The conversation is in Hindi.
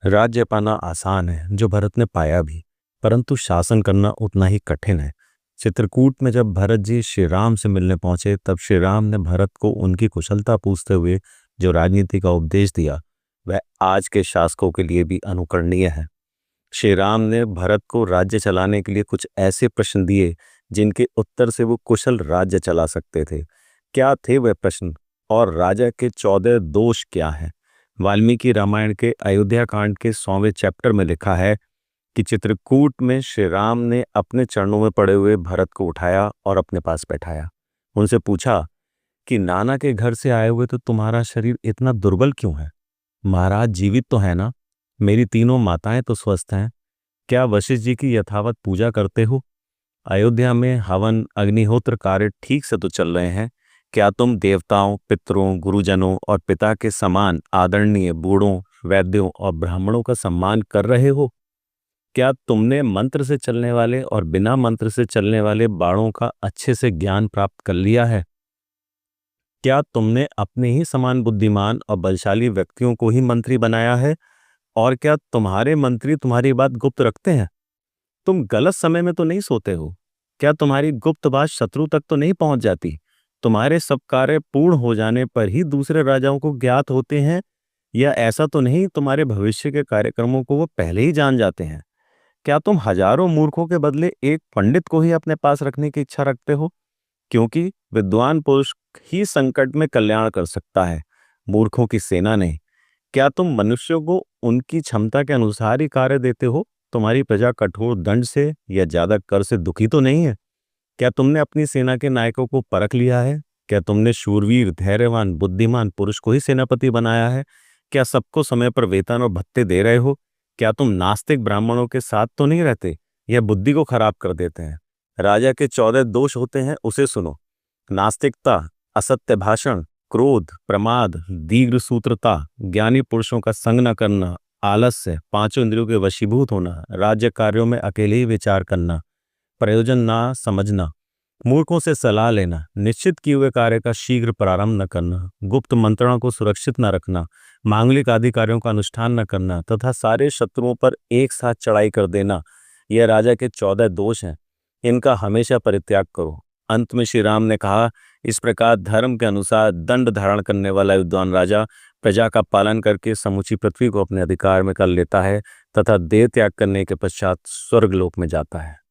राज्य पाना आसान है, जो भरत ने पाया भी, परंतु शासन करना उतना ही कठिन है। चित्रकूट में जब भरत जी श्री राम से मिलने पहुंचे, तब श्री राम ने भरत को उनकी कुशलता पूछते हुए जो राजनीति का उपदेश दिया, वह आज के शासकों के लिए भी अनुकरणीय है। श्री राम ने भरत को राज्य चलाने के लिए कुछ ऐसे प्रश्न दिए जिनके उत्तर से वो कुशल राज्य चला सकते थे। क्या थे वह प्रश्न और राजा के 14 दोष क्या हैं? वाल्मीकि रामायण के अयोध्या कांड के 100वें चैप्टर में लिखा है कि चित्रकूट में श्री राम ने अपने चरणों में पड़े हुए भरत को उठाया और अपने पास बैठाया। उनसे पूछा कि नाना के घर से आए हुए तो तुम्हारा शरीर इतना दुर्बल क्यों है? महाराज जीवित तो है ना? मेरी तीनों माताएं तो स्वस्थ हैं। क्या वशिष्ठ जी की यथावत पूजा करते हो? अयोध्या में हवन अग्निहोत्र कार्य ठीक से तो चल रहे हैं। क्या तुम देवताओं, पितरों, गुरुजनों और पिता के समान आदरणीय बूढ़ों, वैद्यों और ब्राह्मणों का सम्मान कर रहे हो? क्या तुमने मंत्र से चलने वाले और बिना मंत्र से चलने वाले बाणों का अच्छे से ज्ञान प्राप्त कर लिया है? क्या तुमने अपने ही समान बुद्धिमान और बलशाली व्यक्तियों को ही मंत्री बनाया है? और क्या तुम्हारे मंत्री तुम्हारी बात गुप्त रखते हैं? तुम गलत समय में तो नहीं सोते हो? क्या तुम्हारी गुप्त बात शत्रु तक तो नहीं पहुंच जाती? तुम्हारे सब कार्य पूर्ण हो जाने पर ही दूसरे राजाओं को ज्ञात होते हैं? या ऐसा तो नहीं तुम्हारे भविष्य के कार्यक्रमों को वो पहले ही जान जाते हैं? क्या तुम हजारों मूर्खों के बदले एक पंडित को ही अपने पास रखने की इच्छा रखते हो? क्योंकि विद्वान पुरुष ही संकट में कल्याण कर सकता है, मूर्खों की सेना नहीं। क्या तुम मनुष्यों को उनकी क्षमता के अनुसार ही कार्य देते हो? तुम्हारी प्रजा कठोर दंड से या ज्यादा कर से दुखी तो नहीं है? क्या तुमने अपनी सेना के नायकों को परख लिया है? क्या तुमने शूरवीर, धैर्यवान, बुद्धिमान पुरुष को ही सेनापति बनाया है? क्या सबको समय पर वेतन और भत्ते दे रहे हो? क्या तुम नास्तिक ब्राह्मणों के साथ तो नहीं रहते? यह बुद्धि को खराब कर देते हैं। राजा के 14 दोष होते हैं, उसे सुनो। नास्तिकता, असत्य भाषण, क्रोध, प्रमाद, दीर्घ सूत्रता, ज्ञानी पुरुषों का संग न करना, आलस्य, पांचों इंद्रियों के वशीभूत होना, राज्य कार्यों में अकेले ही विचार करना, प्रयोजन ना समझना, मूर्खों से सलाह लेना, निश्चित किए हुए कार्य का शीघ्र प्रारंभ न करना, गुप्त मंत्रणा को सुरक्षित न रखना, मांगलिक आदि कार्यों का अनुष्ठान न करना तथा सारे शत्रुओं पर एक साथ चढ़ाई कर देना, यह राजा के 14 दोष हैं। इनका हमेशा परित्याग करो। अंत में श्री राम ने कहा, इस प्रकार धर्म के अनुसार दंड धारण करने वाला विद्वान राजा प्रजा का पालन करके समूची पृथ्वी को अपने अधिकार में कर लेता है तथा देह त्याग करने के पश्चात स्वर्गलोक में जाता है।